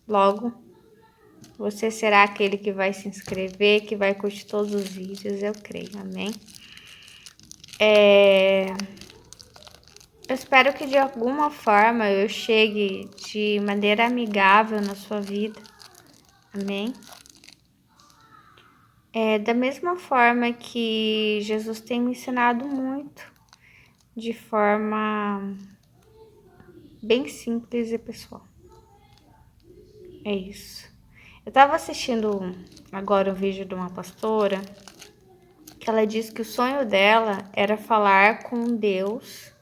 Logo, você será aquele que vai se inscrever, que vai curtir todos os vídeos, eu creio, amém? Eu espero que de alguma forma eu chegue de maneira amigável na sua vida, amém? Da mesma forma que Jesus tem me ensinado muito, de forma bem simples e pessoal. É isso. Eu estava assistindo agora um vídeo de uma pastora que ela disse que o sonho dela era falar com Deus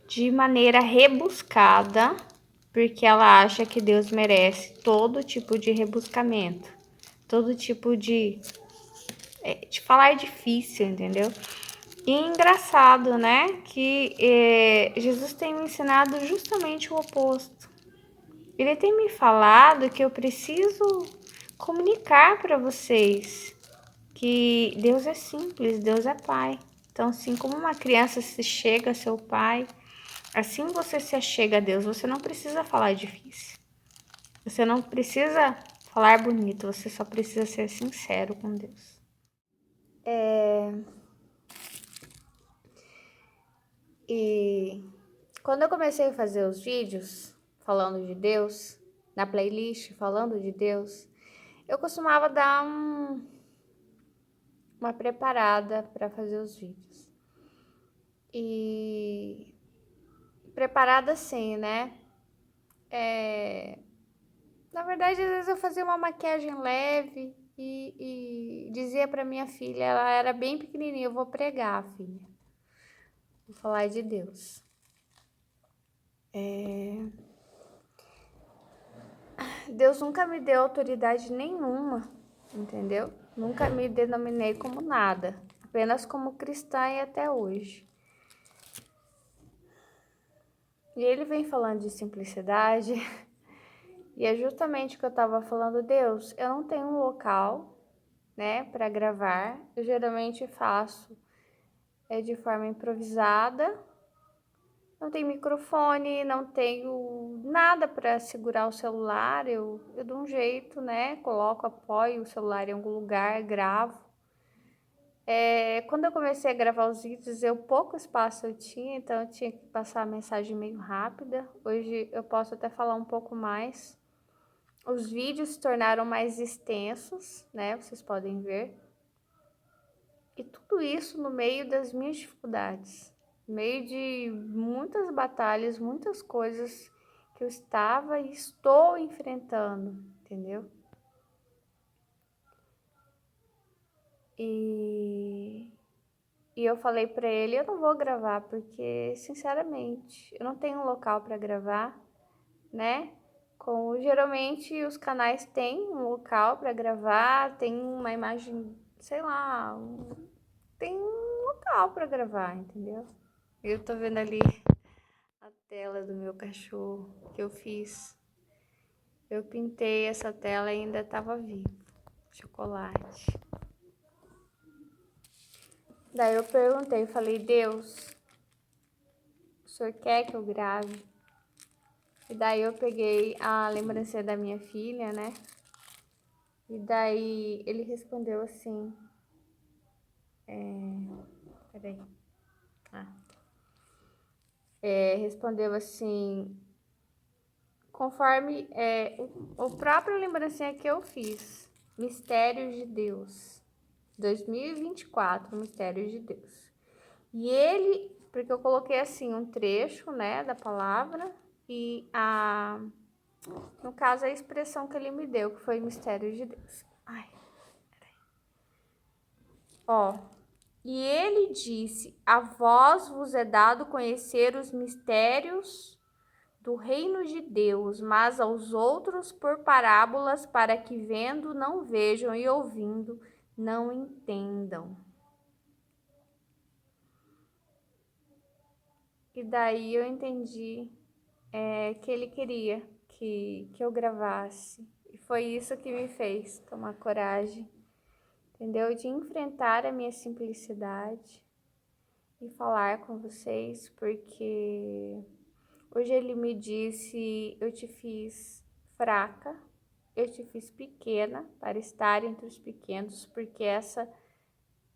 de maneira rebuscada, porque ela acha que Deus merece todo tipo de rebuscamento, todo tipo de falar difícil, entendeu? E engraçado, né? Que Jesus tem me ensinado justamente o oposto. Ele tem me falado que eu preciso comunicar para vocês que Deus é simples, Deus é Pai. Então, assim como uma criança se chega a seu pai, assim você se achega a Deus. Você não precisa falar difícil. Você não precisa falar bonito. Você só precisa ser sincero com Deus. E quando eu comecei a fazer os vídeos falando de Deus, na playlist falando de Deus, eu costumava dar uma preparada para fazer os vídeos. E preparada assim, né? Na verdade, às vezes eu fazia uma maquiagem leve e dizia para minha filha, ela era bem pequenininha, eu vou pregar, filha. Vou falar de Deus. Deus nunca me deu autoridade nenhuma, entendeu? Nunca me denominei como nada, apenas como cristã e até hoje. E ele vem falando de simplicidade, e é justamente o que eu estava falando, Deus, eu não tenho um local, né, para gravar. Eu geralmente faço de forma improvisada. Não tem microfone, não tenho nada para segurar o celular. Eu dou um jeito, né? Coloco, apoio o celular em algum lugar, gravo. Quando eu comecei a gravar os vídeos, pouco espaço eu tinha, então eu tinha que passar a mensagem meio rápida. Hoje eu posso até falar um pouco mais. Os vídeos se tornaram mais extensos, né? Vocês podem ver. E tudo isso no meio das minhas dificuldades, no meio de muitas batalhas, muitas coisas que eu estava e estou enfrentando, entendeu? E eu falei para ele, eu não vou gravar porque, sinceramente, eu não tenho um local para gravar, né? Como geralmente os canais têm um local para gravar, tem uma imagem, sei lá, tem um local para gravar, entendeu? Eu tô vendo ali a tela do meu cachorro que eu fiz. Eu pintei essa tela e ainda tava vivo. Chocolate. Daí eu perguntei, falei, Deus, o senhor quer que eu grave? E daí eu peguei a lembrancinha da minha filha, né? E daí ele respondeu assim. Peraí. Respondeu assim, conforme o próprio lembrancinha que eu fiz. Mistérios de Deus. 2024, Mistérios de Deus. E ele, porque eu coloquei assim um trecho, né, da palavra e no caso a expressão que ele me deu, que foi Mistérios de Deus. Ai, peraí. Ó, e ele disse: a vós vos é dado conhecer os mistérios do reino de Deus, mas aos outros por parábolas, para que vendo não vejam e ouvindo não entendam. E daí eu entendi que ele queria que eu gravasse. E foi isso que me fez tomar coragem, entendeu? De enfrentar a minha simplicidade e falar com vocês, porque hoje ele me disse, eu te fiz fraca, eu te fiz pequena para estar entre os pequenos, porque essa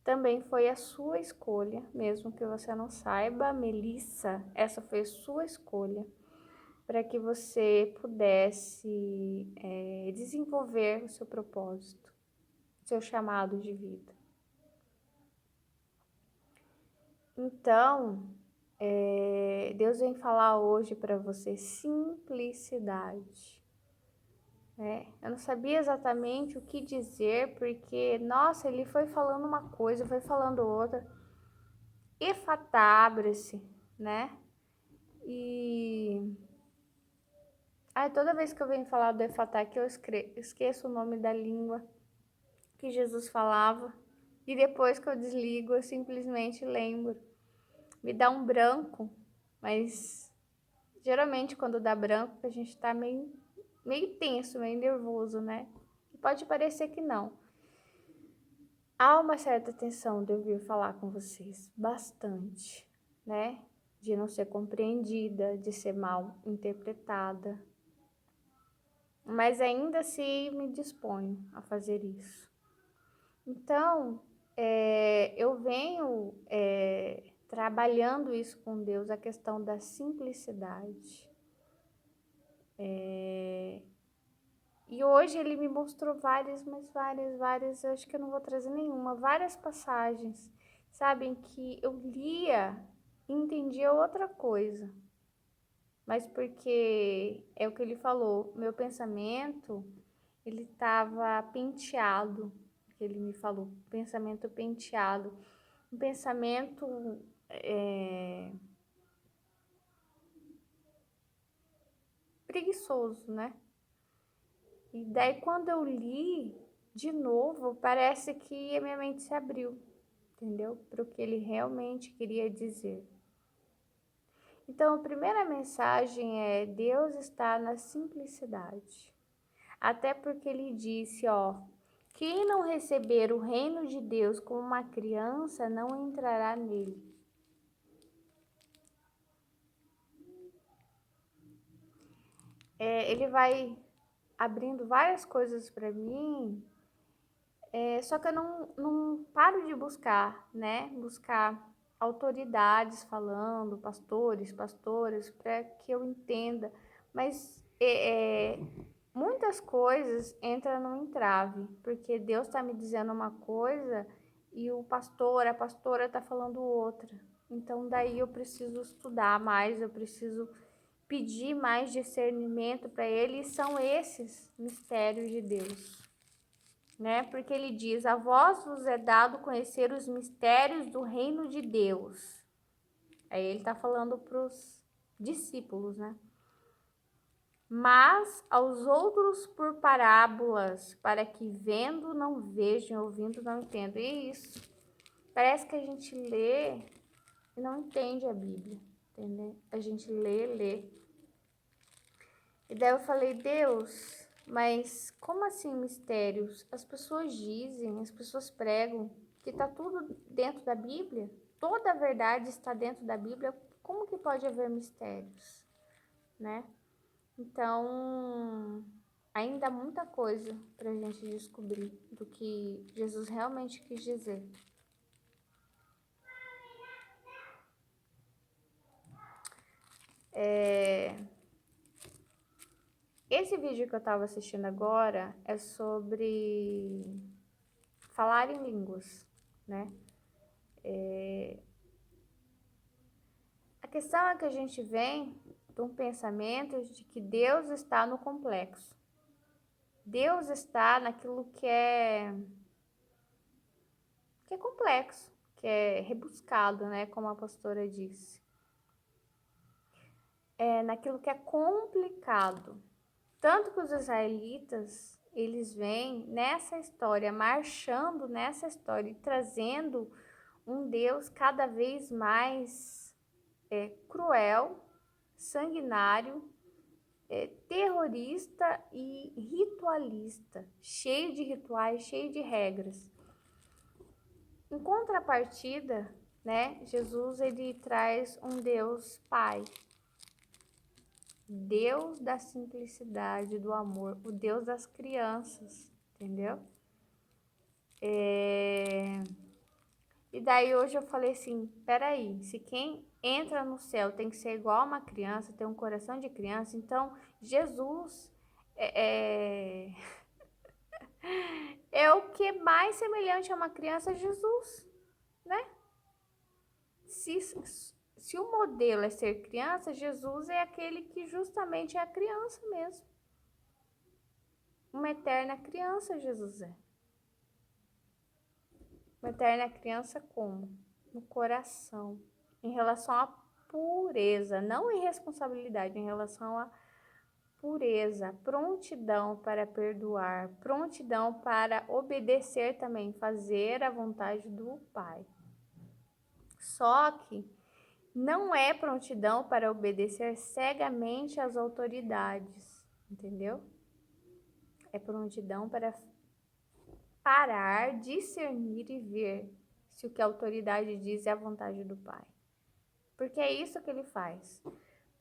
também foi a sua escolha, mesmo que você não saiba, Melissa, essa foi a sua escolha para que você pudesse desenvolver o seu propósito, seu chamado de vida. Então, Deus vem falar hoje para você simplicidade. Eu não sabia exatamente o que dizer, porque, nossa, ele foi falando uma coisa, foi falando outra. Efatá, abre-se, né? E toda vez que eu venho falar do Efatá, que eu esqueço o nome da língua que Jesus falava. E depois que eu desligo, eu simplesmente lembro. Me dá um branco, mas geralmente quando dá branco, a gente tá meio tenso, meio nervoso, né? E pode parecer que não. Há uma certa tensão de eu vir falar com vocês, bastante, né? De não ser compreendida, de ser mal interpretada. Mas ainda assim me disponho a fazer isso. Então, eu venho trabalhando isso com Deus, a questão da simplicidade. E hoje ele me mostrou várias, eu acho que eu não vou trazer nenhuma, várias passagens, sabem, que eu lia e entendia outra coisa. Mas porque é o que ele falou, meu pensamento, ele estava penteado, que ele me falou, pensamento penteado, um pensamento preguiçoso, né? E daí quando eu li de novo, parece que a minha mente se abriu, entendeu? Para o que ele realmente queria dizer. Então, a primeira mensagem é: Deus está na simplicidade. Até porque ele disse, quem não receber o reino de Deus como uma criança não entrará nele. Ele vai abrindo várias coisas para mim, só que eu não paro de buscar, né? Buscar autoridades falando, pastores, pastoras, para que eu entenda. Mas muitas coisas entram no entrave, porque Deus está me dizendo uma coisa e o pastor, a pastora está falando outra. Então daí eu preciso estudar mais, eu preciso pedir mais discernimento para ele, e são esses mistérios de Deus, né? Porque ele diz: a vós vos é dado conhecer os mistérios do reino de Deus. Aí ele está falando para os discípulos, né? Mas aos outros por parábolas, para que vendo não vejam, ouvindo não entendam. E isso, parece que a gente lê e não entende a Bíblia, entendeu? A gente lê. E daí eu falei: Deus, mas como assim mistérios? As pessoas dizem, as pessoas pregam que está tudo dentro da Bíblia, toda a verdade está dentro da Bíblia, como que pode haver mistérios, né? Então, ainda há muita coisa para a gente descobrir do que Jesus realmente quis dizer. Esse vídeo que eu estava assistindo agora é sobre falar em línguas, né? A questão é que a gente vem de um pensamento de que Deus está no complexo. Deus está naquilo que é complexo, que é rebuscado, né? Como a pastora disse. Naquilo que é complicado. Tanto que os israelitas, eles vêm nessa história, marchando nessa história e trazendo um Deus cada vez mais cruel, sanguinário, terrorista e ritualista, cheio de rituais, cheio de regras. Em contrapartida, né, Jesus ele traz um Deus Pai, Deus da simplicidade, do amor, o Deus das crianças, entendeu? E daí hoje eu falei assim, peraí, se quem entra no céu tem que ser igual a uma criança, ter um coração de criança, então Jesus é, é o que mais semelhante a uma criança, Jesus, né? Se, se o modelo é ser criança, Jesus é aquele que justamente é a criança mesmo. Uma eterna criança, Jesus é. Uma eterna criança como? No coração. Em relação à pureza, não irresponsabilidade, em relação à pureza, prontidão para perdoar, prontidão para obedecer também, fazer a vontade do Pai. Só que não é prontidão para obedecer cegamente às autoridades, entendeu? É prontidão para parar, discernir e ver se o que a autoridade diz é a vontade do Pai. Porque é isso que ele faz.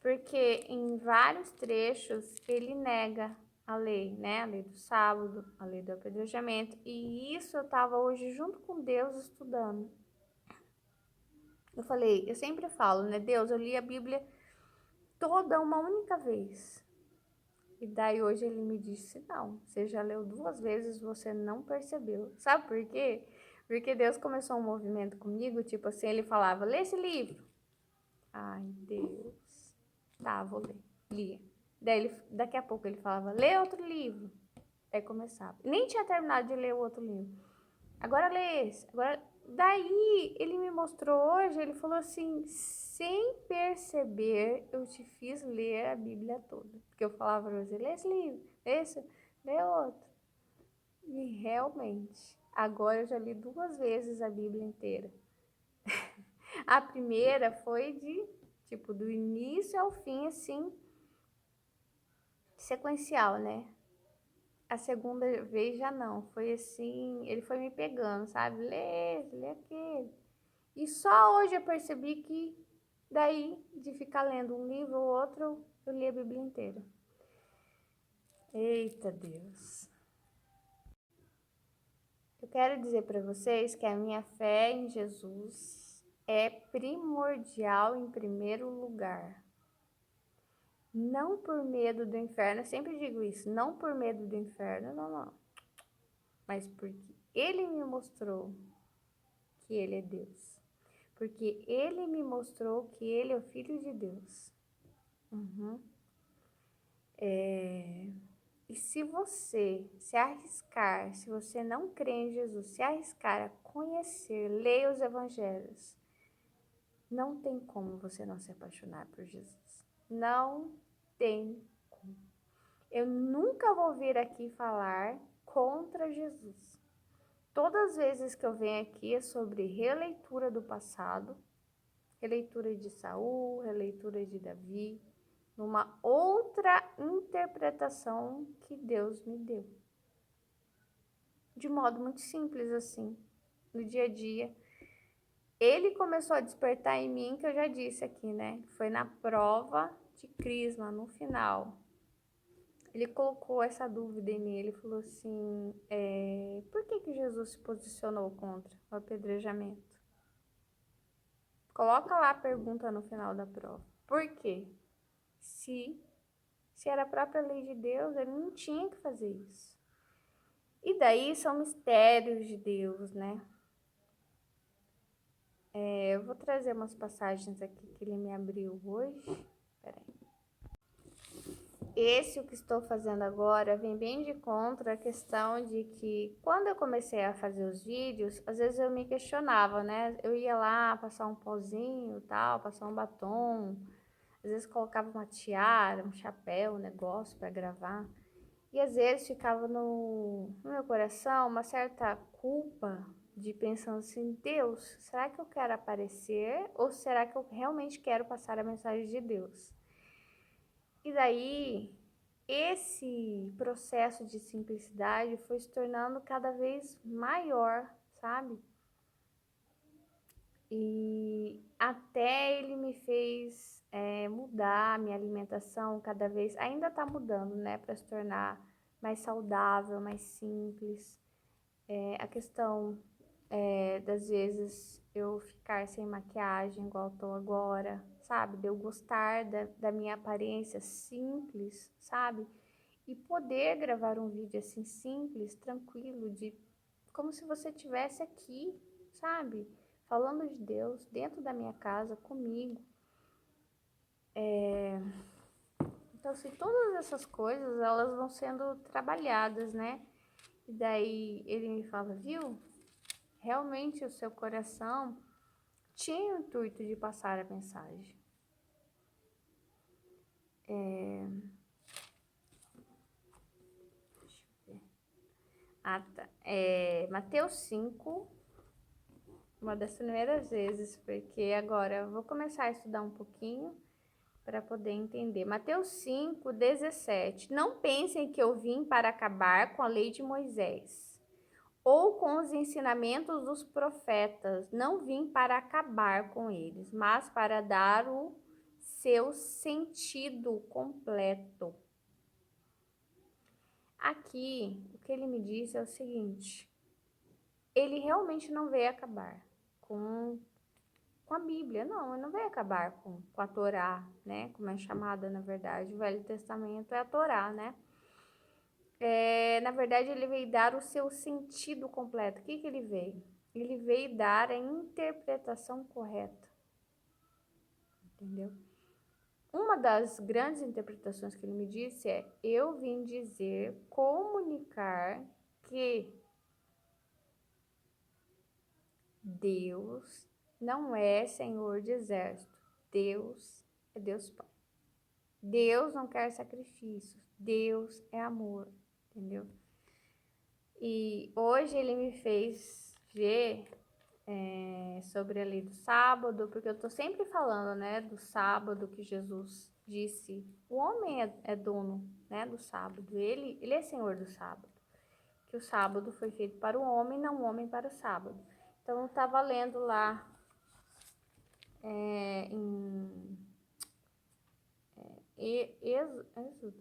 Porque em vários trechos ele nega a lei, né? A lei do sábado, a lei do apedrejamento. E isso eu estava hoje junto com Deus estudando. Eu falei, eu sempre falo, né? Deus, eu li a Bíblia toda uma única vez. E daí hoje ele me disse, não, você já leu 2 vezes, você não percebeu. Sabe por quê? Porque Deus começou um movimento comigo, tipo assim, ele falava, lê esse livro. Ai, Deus. Tá, vou ler. Lia. Daí daqui a pouco ele falava, lê outro livro. Aí começava. Nem tinha terminado de ler o outro livro. Agora lê esse. Agora, daí ele me mostrou hoje, ele falou assim, sem perceber, eu te fiz ler a Bíblia toda. Porque eu falava pra você, lê esse livro, lê outro. E realmente, agora eu já li 2 vezes a Bíblia inteira. A primeira foi tipo, do início ao fim, assim, sequencial, né? A segunda vez já não, foi assim, ele foi me pegando, sabe? Lê aquele. E só hoje eu percebi que daí de ficar lendo um livro ou outro, eu li a Bíblia inteira. Eita Deus. Eu quero dizer para vocês que a minha fé em Jesus é primordial em primeiro lugar. Não por medo do inferno, eu sempre digo isso, não por medo do inferno, não. Mas porque ele me mostrou que ele é Deus. Porque ele me mostrou que ele é o Filho de Deus. Uhum. E se você se arriscar, se você não crê em Jesus, se arriscar a conhecer, ler os evangelhos, não tem como você não se apaixonar por Jesus. Não tem como. Eu nunca vou vir aqui falar contra Jesus. Todas as vezes que eu venho aqui é sobre releitura do passado, releitura de Saul, releitura de Davi, numa outra interpretação que Deus me deu. De modo muito simples assim, no dia a dia. Ele começou a despertar em mim, que eu já disse aqui, né? Foi na prova de Crisma, no final. Ele colocou essa dúvida em mim, ele falou assim, por que Jesus se posicionou contra o apedrejamento? Coloca lá a pergunta no final da prova. Por quê? Se era a própria lei de Deus, ele não tinha que fazer isso. E daí são mistérios de Deus, né? Eu vou trazer umas passagens aqui que ele me abriu hoje. Peraí. Esse, o que estou fazendo agora, vem bem de contra a questão de que quando eu comecei a fazer os vídeos, às vezes eu me questionava, né? Eu ia lá passar um pozinho, tal, passar um batom, às vezes colocava uma tiara, um chapéu, um negócio para gravar. E às vezes ficava no meu coração uma certa culpa de pensando assim, Deus, será que eu quero aparecer ou será que eu realmente quero passar a mensagem de Deus? E daí, esse processo de simplicidade foi se tornando cada vez maior, sabe? E até ele me fez mudar a minha alimentação cada vez, ainda tá mudando, né, para se tornar mais saudável, mais simples. A questão das vezes eu ficar sem maquiagem igual tô agora, sabe? De eu gostar da minha aparência simples, sabe? E poder gravar um vídeo assim simples, tranquilo, de como se você estivesse aqui, sabe? Falando de Deus dentro da minha casa comigo. Então, assim, todas essas coisas, elas vão sendo trabalhadas, né? E daí ele me fala, viu? Realmente o seu coração tinha o intuito de passar a mensagem. Deixa eu ver. Ah, tá. Mateus 5, uma das primeiras vezes, porque agora eu vou começar a estudar um pouquinho para poder entender. Mateus 5, 17. Não pensem que eu vim para acabar com a lei de Moisés ou com os ensinamentos dos profetas. Não vim para acabar com eles, mas para dar o seu sentido completo. Aqui, o que ele me disse é o seguinte: ele realmente não veio acabar com a Bíblia, não, ele não veio acabar com a Torá, né? Como é chamada, na verdade, o Velho Testamento é a Torá, né? Na verdade, ele veio dar o seu sentido completo. O que ele veio? Ele veio dar a interpretação correta, entendeu? Uma das grandes interpretações que ele me disse é: eu vim dizer, comunicar que Deus não é Senhor de exército. Deus é Deus Pai. Deus não quer sacrifícios. Deus é amor, entendeu? E hoje ele me fez ver sobre a lei do sábado, porque eu tô sempre falando, né, do sábado que Jesus disse. O homem é dono, né, do sábado. Ele é senhor do sábado. Que o sábado foi feito para o homem, não o homem para o sábado. Então eu estava lendo lá em Êxodo,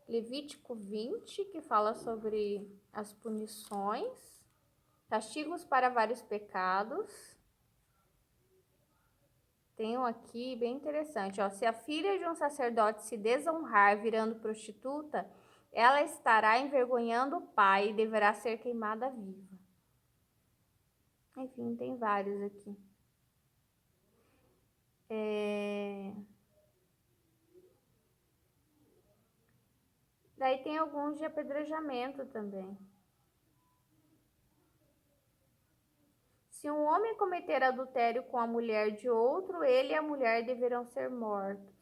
Levítico 20, que fala sobre as punições, castigos para vários pecados. Tem um aqui bem interessante, ó. Se a filha de um sacerdote se desonrar virando prostituta, ela estará envergonhando o pai e deverá ser queimada viva. Enfim, tem vários aqui. Daí tem alguns de apedrejamento também. Se um homem cometer adultério com a mulher de outro, ele e a mulher deverão ser mortos.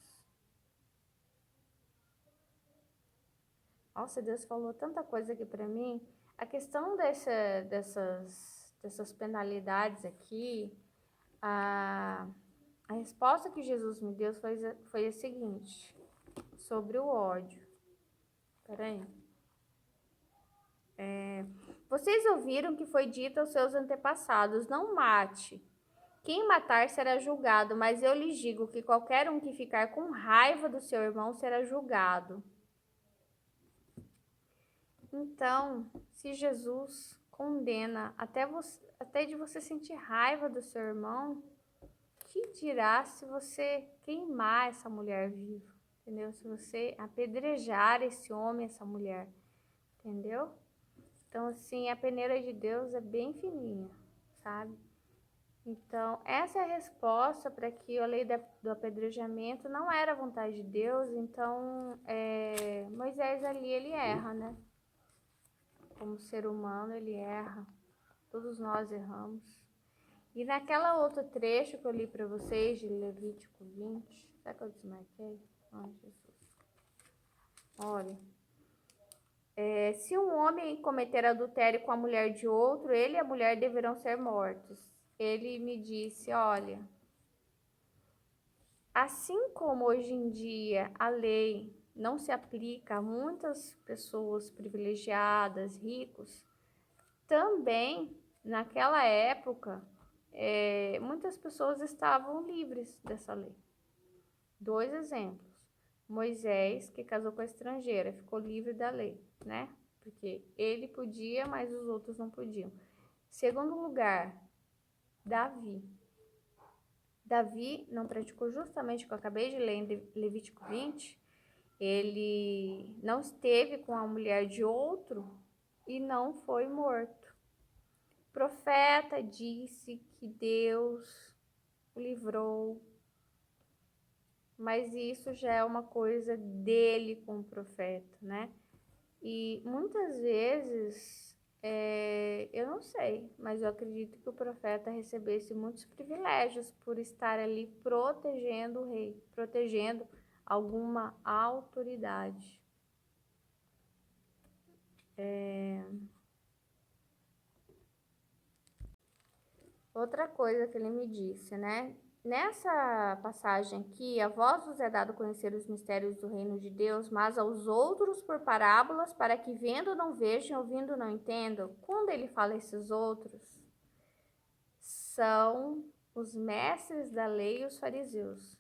Nossa, Deus falou tanta coisa aqui para mim. A questão dessas penalidades aqui, a resposta que Jesus me deu foi a seguinte, sobre o ódio. Peraí. Vocês ouviram que foi dito aos seus antepassados, não mate. Quem matar será julgado, mas eu lhes digo que qualquer um que ficar com raiva do seu irmão será julgado. Então, se Jesus condena até de você sentir raiva do seu irmão, que dirá se você queimar essa mulher viva, entendeu? Se você apedrejar esse homem, essa mulher, entendeu? Então, assim, a peneira de Deus é bem fininha, sabe? Então, essa é a resposta para que a lei do apedrejamento não era a vontade de Deus. Então, Moisés ali, ele erra, né? Como ser humano, ele erra. Todos nós erramos. E naquela outro trecho que eu li para vocês, de Levítico 20, será que eu desmarquei? Ai, Jesus. Olha, se um homem cometer adultério com a mulher de outro, ele e a mulher deverão ser mortos. Ele me disse, olha, assim como hoje em dia a lei não se aplica a muitas pessoas privilegiadas, ricos, também naquela época muitas pessoas estavam livres dessa lei. 2 exemplos. Moisés, que casou com a estrangeira, ficou livre da lei, né? Porque ele podia, mas os outros não podiam. Segundo lugar, Davi. Davi não praticou justamente o que eu acabei de ler em Levítico 20. Ele não esteve com a mulher de outro e não foi morto. O profeta disse que Deus o livrou, mas isso já é uma coisa dele com o profeta, né? E muitas vezes, eu não sei, mas eu acredito que o profeta recebesse muitos privilégios por estar ali protegendo o rei, protegendo alguma autoridade. Outra coisa que ele me disse, né? Nessa passagem aqui, a vós vos é dado conhecer os mistérios do reino de Deus, mas aos outros por parábolas, para que vendo não vejam, ouvindo não entendam. Quando ele fala esses outros, são os mestres da lei e os fariseus.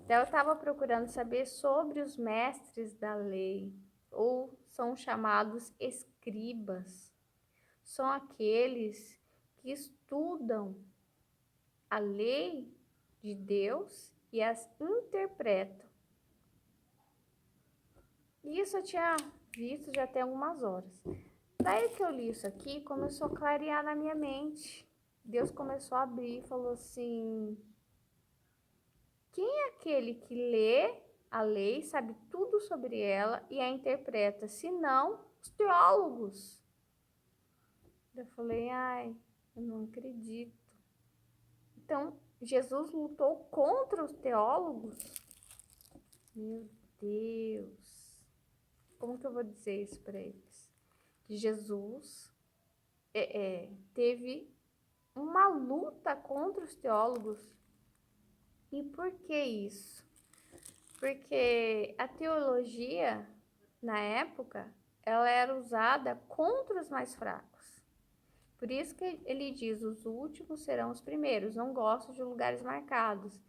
Então, eu estava procurando saber sobre os mestres da lei, ou são chamados escribas. São aqueles que estudam a lei de Deus e as interpretam. E isso eu tinha visto já tem algumas horas. Daí que eu li isso aqui, começou a clarear na minha mente. Deus começou a abrir e falou assim: quem é aquele que lê a lei, sabe tudo sobre ela e a interpreta? Se não, os teólogos. Eu falei: ai, eu não acredito. Então, Jesus lutou contra os teólogos? Meu Deus. Como que eu vou dizer isso para eles? Que Jesus teve uma luta contra os teólogos. E por que isso? Porque a teologia, na época, ela era usada contra os mais fracos. Por isso que ele diz, os últimos serão os primeiros. Não gosto de lugares marcados.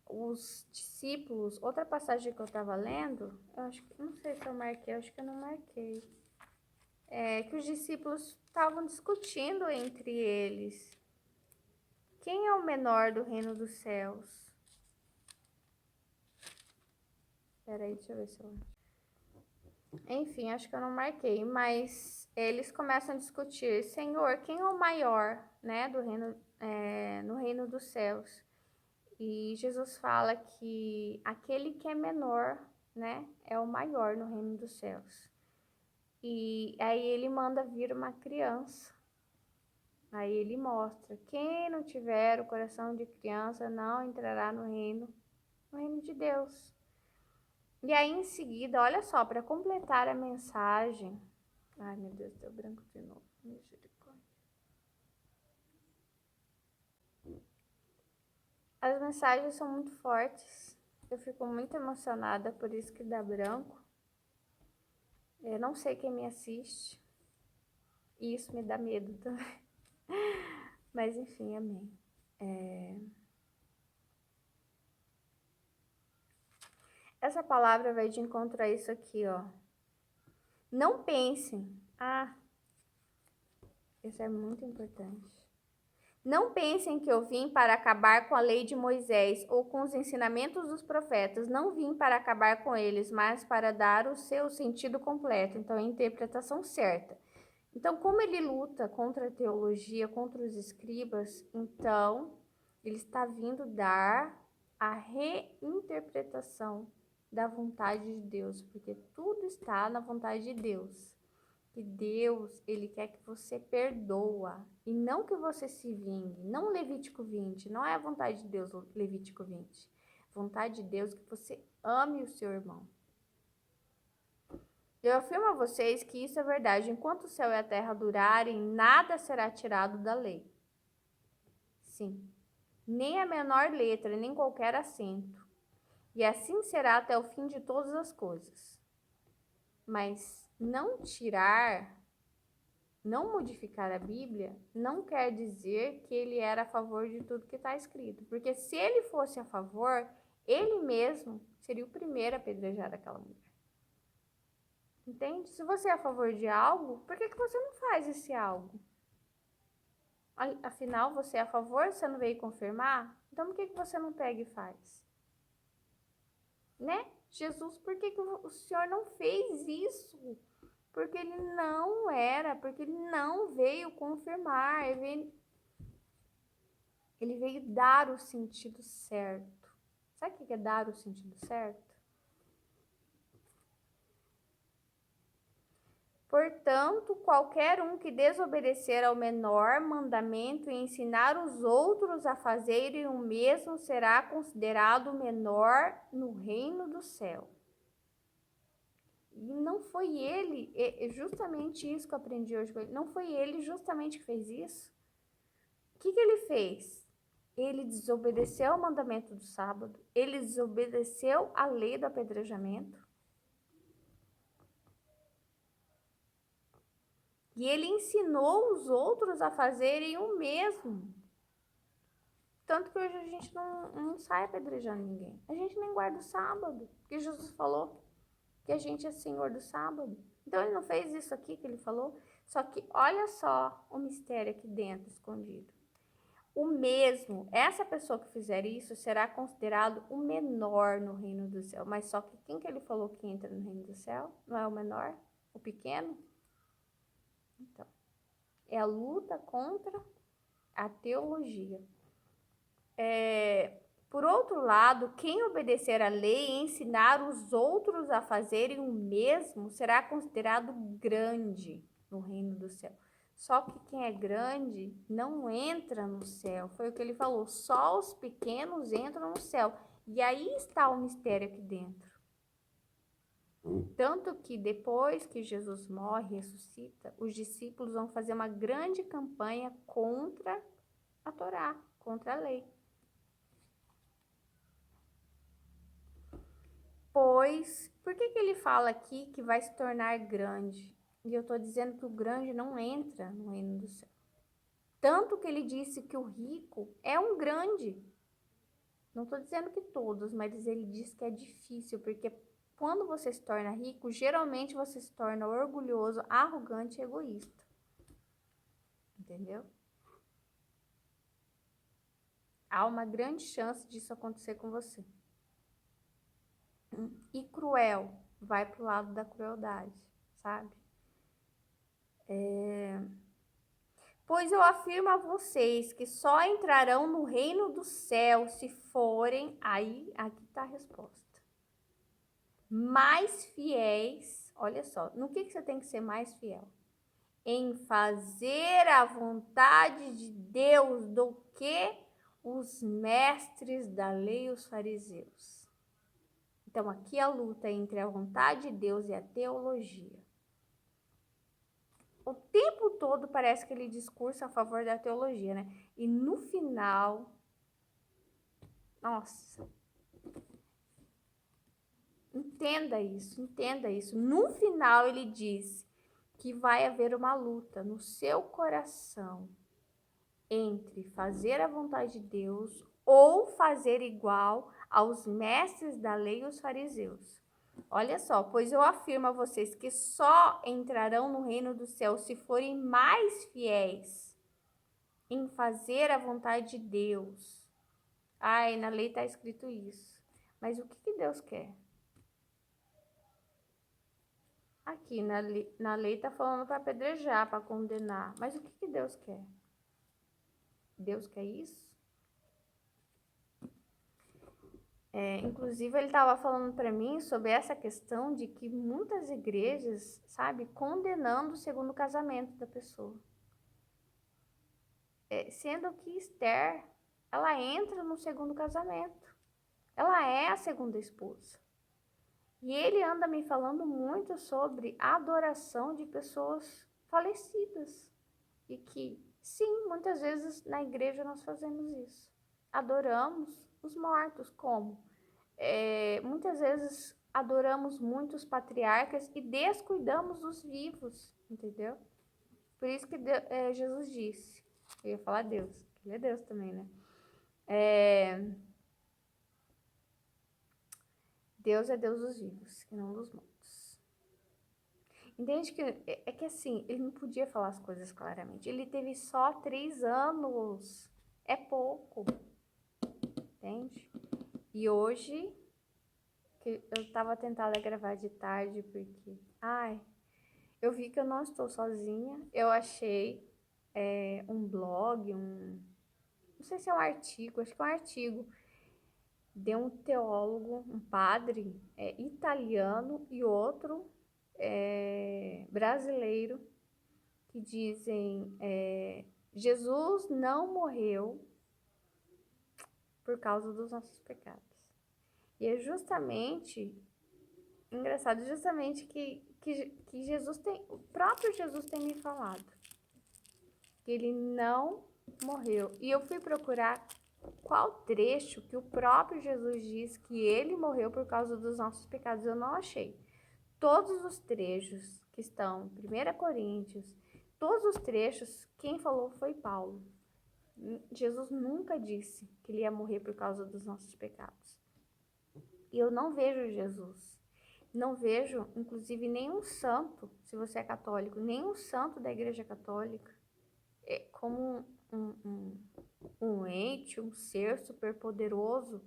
Os discípulos, outra passagem que eu estava lendo, eu acho que, não sei se eu marquei, eu acho que eu não marquei. Que os discípulos estavam discutindo entre eles. Quem é o menor do reino dos céus? Peraí, deixa eu ver se eu acho. Enfim, acho que eu não marquei, mas eles começam a discutir, Senhor, quem é o maior, né, do reino, no reino dos céus? E Jesus fala que aquele que é menor, né, é o maior no reino dos céus. E aí ele manda vir uma criança. Aí ele mostra, quem não tiver o coração de criança não entrará no reino de Deus. E aí em seguida, olha só, para completar a mensagem, ai meu Deus, deu branco de novo, misericórdia. As mensagens são muito fortes, eu fico muito emocionada, por isso que dá branco. Eu não sei quem me assiste, e isso me dá medo também. Mas enfim, amém. Essa palavra vai de encontro a isso aqui, ó. Não pensem. Ah, isso é muito importante. Não pensem que eu vim para acabar com a lei de Moisés ou com os ensinamentos dos profetas. Não vim para acabar com eles, mas para dar o seu sentido completo. Então, a interpretação certa. Então, como ele luta contra a teologia, contra os escribas, então ele está vindo dar a reinterpretação da vontade de Deus, porque tudo está na vontade de Deus. Que Deus, ele quer que você perdoa e não que você se vingue. Não Levítico 20, não é a vontade de Deus Levítico 20. Vontade de Deus é que você ame o seu irmão. Eu afirmo a vocês que isso é verdade. Enquanto o céu e a terra durarem, nada será tirado da lei. Sim, nem a menor letra, nem qualquer acento. E assim será até o fim de todas as coisas. Mas não tirar, não modificar a Bíblia, não quer dizer que ele era a favor de tudo que está escrito. Porque se ele fosse a favor, ele mesmo seria o primeiro a apedrejar aquela mulher. Entende? Se você é a favor de algo, por que você não faz esse algo? Afinal, você é a favor, você não veio confirmar? Então, por que você não pega e faz? Né? Jesus, por que o Senhor não fez isso? Porque ele não era, porque ele não veio confirmar, ele veio dar o sentido certo. Sabe o que é dar o sentido certo? Portanto, qualquer um que desobedecer ao menor mandamento e ensinar os outros a fazerem o mesmo será considerado menor no reino do céu. E não foi ele, é justamente isso que eu aprendi hoje com ele, não foi ele justamente que fez isso? O que ele fez? Ele desobedeceu ao mandamento do sábado, ele desobedeceu à lei do apedrejamento, e ele ensinou os outros a fazerem o mesmo. Tanto que hoje a gente não sai apedrejando ninguém. A gente nem guarda o sábado, porque Jesus falou que a gente é senhor do sábado. Então ele não fez isso aqui que ele falou. Só que olha só o mistério aqui dentro, escondido. O mesmo, essa pessoa que fizer isso será considerado o menor no reino do céu. Mas só que quem que ele falou que entra no reino do céu? Não é o menor? O pequeno? Então, é a luta contra a teologia. Por outro lado, quem obedecer à lei e ensinar os outros a fazerem o mesmo será considerado grande no reino do céu. Só que quem é grande não entra no céu. Foi o que ele falou. Só os pequenos entram no céu. E aí está o mistério aqui dentro. Tanto que depois que Jesus morre e ressuscita, os discípulos vão fazer uma grande campanha contra a Torá, contra a lei. Pois, por que ele fala aqui que vai se tornar grande? E eu estou dizendo que o grande não entra no reino do céu. Tanto que ele disse que o rico é um grande. Não estou dizendo que todos, mas ele diz que é difícil, porque quando você se torna rico, geralmente você se torna orgulhoso, arrogante e egoísta. Entendeu? Há uma grande chance disso acontecer com você. E cruel, vai pro lado da crueldade, sabe? Pois eu afirmo a vocês que só entrarão no reino do céu se forem, aí, aqui está a resposta, mais fiéis, olha só, no que você tem que ser mais fiel? Em fazer a vontade de Deus do que os mestres da lei, os fariseus. Então, aqui a luta entre a vontade de Deus e a teologia. O tempo todo parece que ele discursa a favor da teologia, né? E no final, nossa, entenda isso, entenda isso. No final ele diz que vai haver uma luta no seu coração entre fazer a vontade de Deus ou fazer igual aos mestres da lei e os fariseus. Olha só, pois eu afirmo a vocês que só entrarão no reino do céu se forem mais fiéis em fazer a vontade de Deus. Ai, na lei está escrito isso. Mas o que Deus quer? Aqui na lei está falando para apedrejar, para condenar. Mas o que Deus quer? Deus quer isso? Inclusive, ele estava falando para mim sobre essa questão de que muitas igrejas, sabe, condenando o segundo casamento da pessoa. Sendo que Esther, ela entra no segundo casamento. Ela é a segunda esposa. E ele anda me falando muito sobre a adoração de pessoas falecidas. E que, sim, muitas vezes na igreja nós fazemos isso. Adoramos os mortos. Como? Muitas vezes adoramos muitos patriarcas e descuidamos dos vivos, entendeu? Por isso que Jesus disse, eu ia falar Deus, que ele é Deus também, né? Deus é Deus dos vivos e não dos mortos. Entende que é que assim, ele não podia falar as coisas claramente. Ele teve só 3 anos. É pouco, entende? E hoje, que eu tava tentando gravar de tarde, porque, eu vi que eu não estou sozinha. Eu achei um blog, não sei se é um artigo, acho que é um artigo de um teólogo, um padre italiano e outro brasileiro, que dizem Jesus não morreu por causa dos nossos pecados. E é justamente, engraçado, justamente que Jesus tem, o próprio Jesus tem me falado, que ele não morreu. E eu fui procurar qual trecho que o próprio Jesus diz que ele morreu por causa dos nossos pecados. Eu não achei. Todos os trechos que estão em 1 Coríntios, todos os trechos, quem falou foi Paulo. Jesus nunca disse que ele ia morrer por causa dos nossos pecados. E eu não vejo Jesus. Não vejo, inclusive, nenhum santo, se você é católico, nenhum santo da Igreja Católica como um ente, um ser superpoderoso.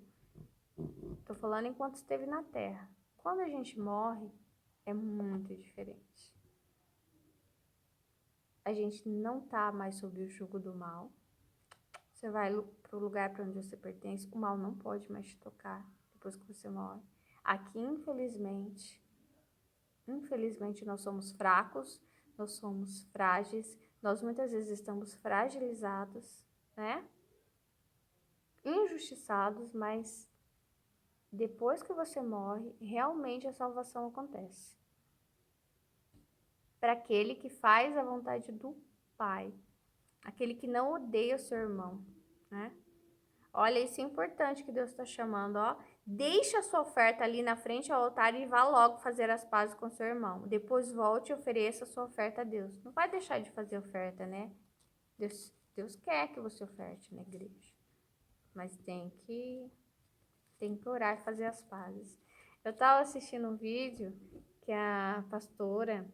Tô falando enquanto esteve na Terra. Quando a gente morre, é muito diferente. A gente não tá mais sob o jugo do mal. Você vai pro lugar para onde você pertence, o mal não pode mais te tocar depois que você morre. Aqui, infelizmente nós somos fracos, nós somos frágeis, nós muitas vezes estamos fragilizados, né? Injustiçados, mas depois que você morre, realmente a salvação acontece. Para aquele que faz a vontade do Pai, aquele que não odeia o seu irmão, né? Olha, isso é importante que Deus está chamando, ó. Deixa a sua oferta ali na frente ao altar e vá logo fazer as pazes com seu irmão. Depois volte e ofereça a sua oferta a Deus. Não vai deixar de fazer oferta, né? Deus quer que você oferte na igreja. Mas tem que orar e fazer as pazes. Eu estava assistindo um vídeo que a pastora,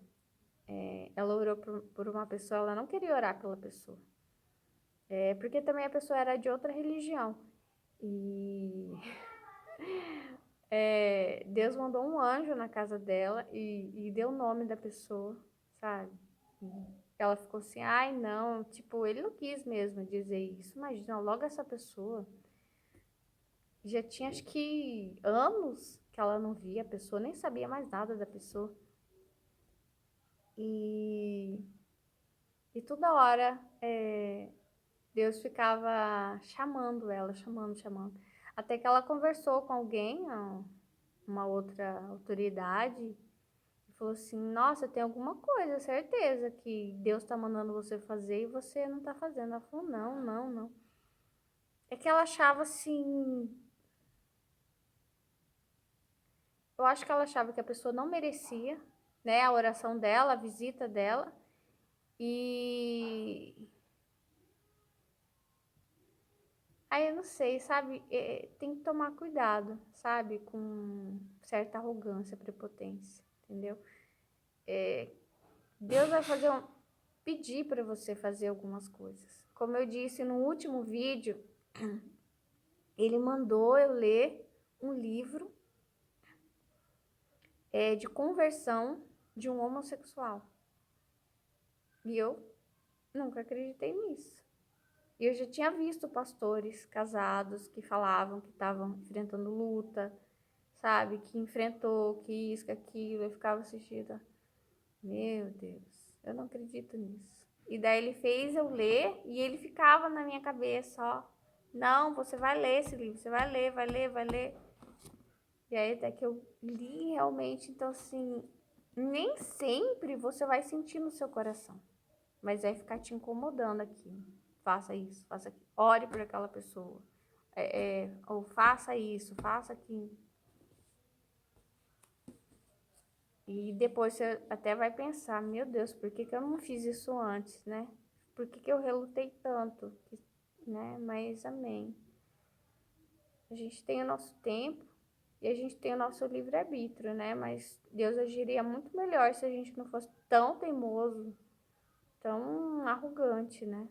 ela orou por uma pessoa, ela não queria orar pela pessoa. Porque também a pessoa era de outra religião. E Deus mandou um anjo na casa dela e deu o nome da pessoa, sabe? E ela ficou assim, ai não, tipo, ele não quis mesmo dizer isso. Imagina, logo essa pessoa já tinha acho que anos que ela não via a pessoa, nem sabia mais nada da pessoa. E, e toda hora Deus ficava chamando ela, chamando. Até que ela conversou com alguém, uma outra autoridade, e falou assim: Nossa, tem alguma coisa, certeza que Deus tá mandando você fazer e você não tá fazendo. Ela falou: Não, não, não. É que ela achava assim. Eu acho que ela achava que a pessoa não merecia, né, a oração dela, a visita dela. E aí eu não sei, sabe? Tem que tomar cuidado, sabe? Com certa arrogância, prepotência, entendeu? Deus vai pedir para você fazer algumas coisas. Como eu disse no último vídeo, ele mandou eu ler um livro de conversão de um homossexual. E eu nunca acreditei nisso. E eu já tinha visto pastores casados que falavam que estavam enfrentando luta, sabe? Que enfrentou, que isso, que aquilo. Eu ficava assistindo. Meu Deus, eu não acredito nisso. E daí ele fez eu ler e ele ficava na minha cabeça, ó. Não, você vai ler esse livro, você vai ler, vai ler, vai ler. E aí até que eu li realmente, então assim, nem sempre você vai sentir no seu coração, mas vai ficar te incomodando aqui. Faça isso, faça aquilo. Ore por aquela pessoa. Ou faça isso, faça aquilo. E depois você até vai pensar, meu Deus, por que eu não fiz isso antes, né? Por que eu relutei tanto, né? Mas amém. A gente tem o nosso tempo e a gente tem o nosso livre-arbítrio, né? Mas Deus agiria muito melhor se a gente não fosse tão teimoso, tão arrogante, né?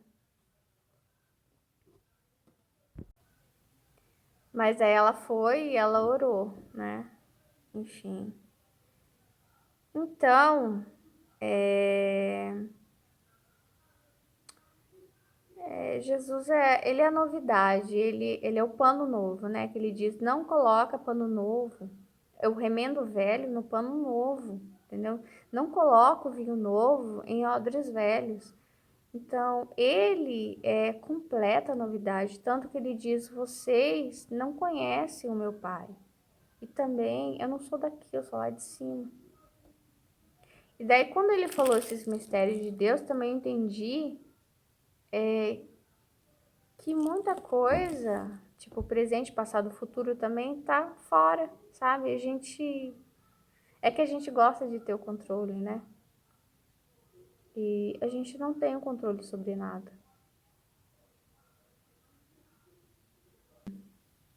Mas aí ela foi e ela orou, né? Enfim. Então, Jesus ele é a novidade, ele é o pano novo, né? Que ele diz, não coloca pano novo, eu remendo velho no pano novo, entendeu? Não coloca o vinho novo em odres velhos. Então, ele completa a novidade, tanto que ele diz, vocês não conhecem o meu Pai. E também, eu não sou daqui, eu sou lá de cima. E daí, quando ele falou esses mistérios de Deus, também entendi que muita coisa, tipo presente, passado, futuro também tá fora, sabe? É que a gente gosta de ter o controle, né? E a gente não tem o controle sobre nada.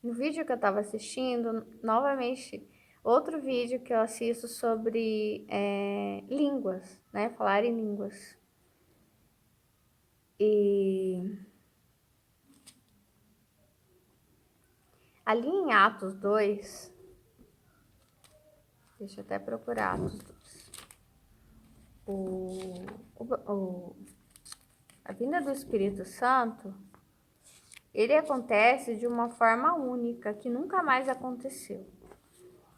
No vídeo que eu tava assistindo, novamente, outro vídeo que eu assisto sobre línguas, né? Falar em línguas. E ali em Atos 2, deixa eu até procurar Atos 2. O, o, a vinda do Espírito Santo, ele acontece de uma forma única, que nunca mais aconteceu.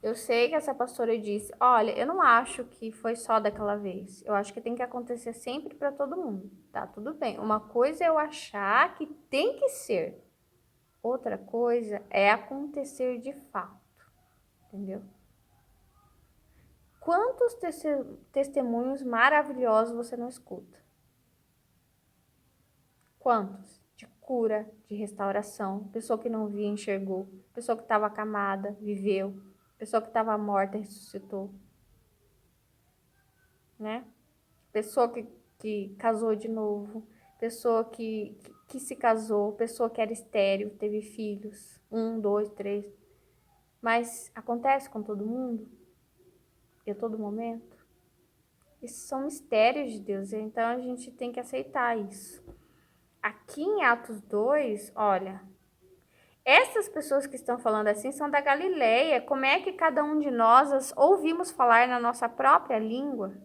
Eu sei que essa pastora disse, olha, eu não acho que foi só daquela vez. Eu acho que tem que acontecer sempre para todo mundo. Tá, tudo bem. Uma coisa é eu achar que tem que ser. Outra coisa é acontecer de fato. Entendeu? Quantos testemunhos maravilhosos você não escuta? Quantos? De cura, de restauração, pessoa que não via, enxergou, pessoa que estava acamada, viveu, pessoa que estava morta, ressuscitou, né? Pessoa que casou de novo, pessoa que se casou, pessoa que era estéril, teve filhos, 1, 2, 3. Mas acontece com todo mundo? E a todo momento? Isso são mistérios de Deus, então a gente tem que aceitar isso. Aqui em Atos 2, olha, essas pessoas que estão falando assim são da Galileia. Como é que cada um de nós as ouvimos falar na nossa própria língua?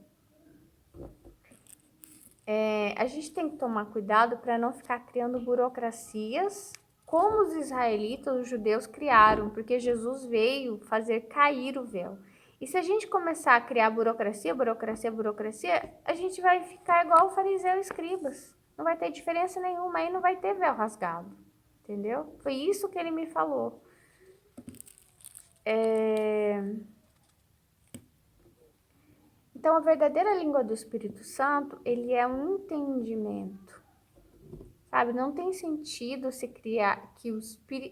A gente tem que tomar cuidado para não ficar criando burocracias como os israelitas, os judeus criaram, porque Jesus veio fazer cair o véu. E se a gente começar a criar burocracia, a gente vai ficar igual o fariseu e escribas. Não vai ter diferença nenhuma, aí não vai ter véu rasgado. Entendeu? Foi isso que ele me falou. Então, a verdadeira língua do Espírito Santo, ele é um entendimento. Sabe, não tem sentido se criar que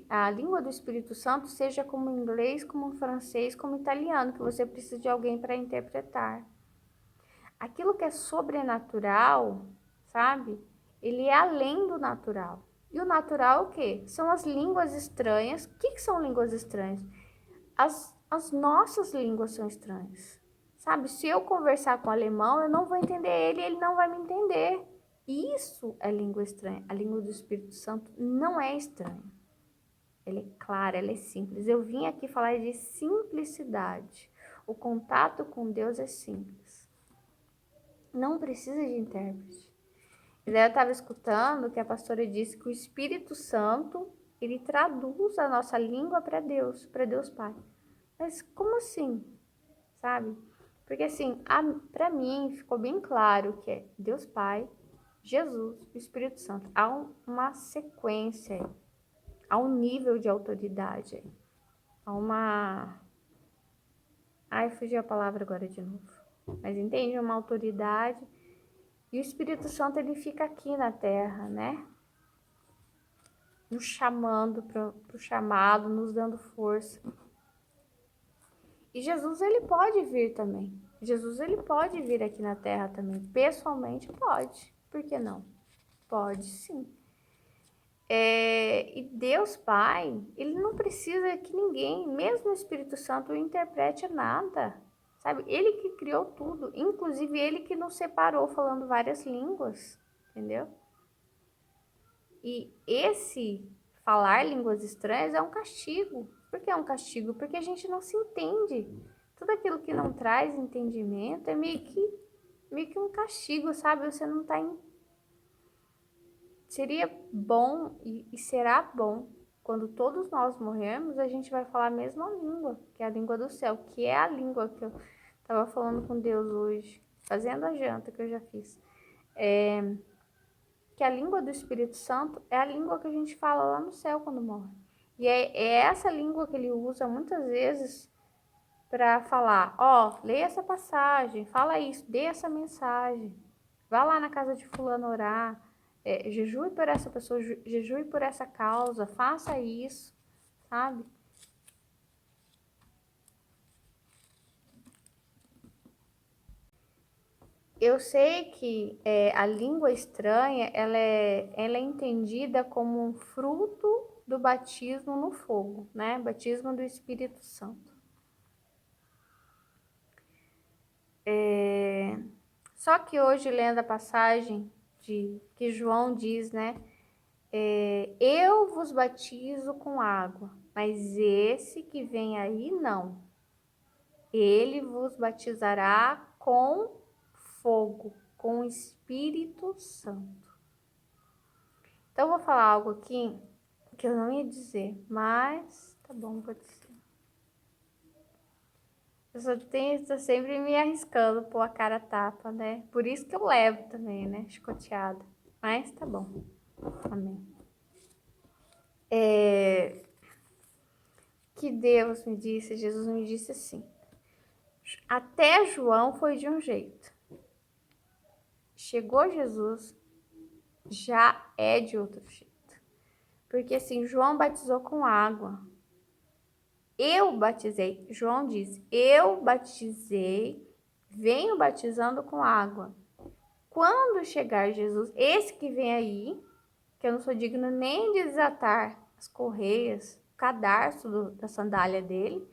a língua do Espírito Santo seja como inglês, como francês, como italiano, que você precisa de alguém para interpretar. Aquilo que é sobrenatural, sabe? Ele é além do natural. E o natural é o quê? São as línguas estranhas. O que são línguas estranhas? As nossas línguas são estranhas. Sabe? Se eu conversar com o alemão, eu não vou entender ele, ele não vai me entender. Isso é língua estranha. A língua do Espírito Santo não é estranha. Ela é clara, ela é simples. Eu vim aqui falar de simplicidade. O contato com Deus é simples. Não precisa de intérprete. E daí eu estava escutando que a pastora disse que o Espírito Santo, ele traduz a nossa língua para Deus Pai. Mas como assim? Sabe? Porque assim, para mim ficou bem claro que é Deus Pai, Jesus e o Espírito Santo. Há uma sequência, há um nível de autoridade, há uma... Ai, fugiu a palavra agora de novo. Mas entende? Uma autoridade. E o Espírito Santo, ele fica aqui na Terra, né? Nos chamando para o chamado, nos dando força. E Jesus, ele pode vir também. Jesus, ele pode vir aqui na Terra também. Pessoalmente, pode. Por que não? Pode, sim. E Deus Pai, ele não precisa que ninguém, mesmo o Espírito Santo, interprete nada. Sabe? Ele que criou tudo. Inclusive, ele que nos separou falando várias línguas. Entendeu? E esse falar línguas estranhas é um castigo. Por que é um castigo? Porque a gente não se entende. Tudo aquilo que não traz entendimento é meio que um castigo, sabe? Você não tá em... Seria bom e será bom quando todos nós morrermos, a gente vai falar a mesma língua, que é a língua do céu, que é a língua que eu tava falando com Deus hoje, fazendo a janta que eu já fiz. Que a língua do Espírito Santo é a língua que a gente fala lá no céu quando morre. E é essa língua que ele usa muitas vezes para falar, ó, leia essa passagem, fala isso, dê essa mensagem, vá lá na casa de fulano orar, jejue por essa pessoa, jejue por essa causa, faça isso, sabe? Eu sei que a língua estranha, ela é entendida como um fruto do batismo no fogo, né? Batismo do Espírito Santo. Só que hoje, lendo a passagem que João diz, né? Eu vos batizo com água, mas esse que vem aí não. Ele vos batizará com fogo, com o Espírito Santo. Então, eu vou falar algo aqui que eu não ia dizer, mas tá bom, vou dizer. Eu só tô sempre me arriscando pôr a cara a tapa, né? Por isso que eu levo também, né? Chicoteada. Mas tá bom. Amém. Que Deus me disse, Jesus me disse assim. Até João foi de um jeito. Chegou Jesus, já é de outro jeito. Porque assim, João batizou com água. Eu batizei, João diz, eu batizei, venho batizando com água. Quando chegar Jesus, esse que vem aí, que eu não sou digno nem de desatar as correias, o cadarço da sandália dele,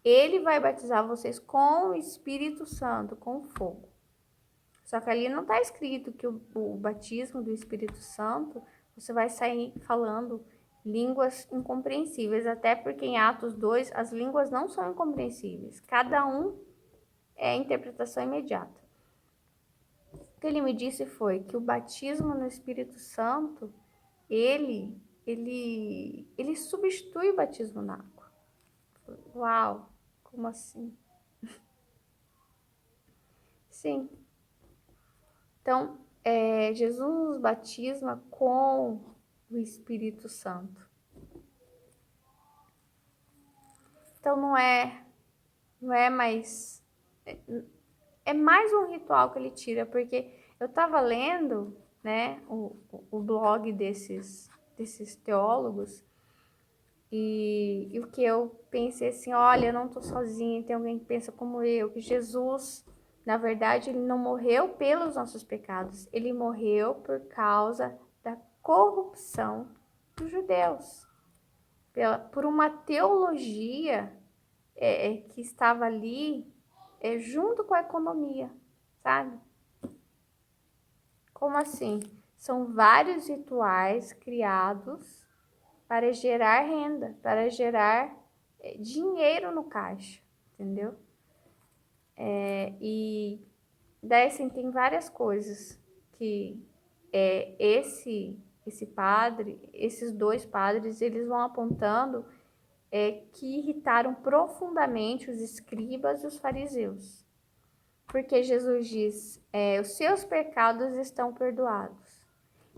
ele vai batizar vocês com o Espírito Santo, com fogo. Só que ali não está escrito que o batismo do Espírito Santo, você vai sair falando línguas incompreensíveis, até porque em Atos 2 as línguas não são incompreensíveis, cada um é interpretação imediata. O que ele me disse foi que o batismo no Espírito Santo, ele substitui o batismo na água. Uau, como assim? Sim. Então, Jesus nos batisma com o Espírito Santo. Então, não é mais... É mais um ritual que ele tira, porque eu estava lendo, né, o blog desses teólogos, e o que eu pensei assim, olha, eu não estou sozinha, tem alguém que pensa como eu, que Jesus, na verdade, ele não morreu pelos nossos pecados, ele morreu por causa da corrupção dos judeus, por uma teologia que estava ali junto com a economia, sabe? Como assim? São vários rituais criados para gerar renda, para gerar dinheiro no caixa, entendeu? E daí assim, tem várias coisas que esse padre, esses dois padres, eles vão apontando que irritaram profundamente os escribas e os fariseus. Porque Jesus diz, os seus pecados estão perdoados.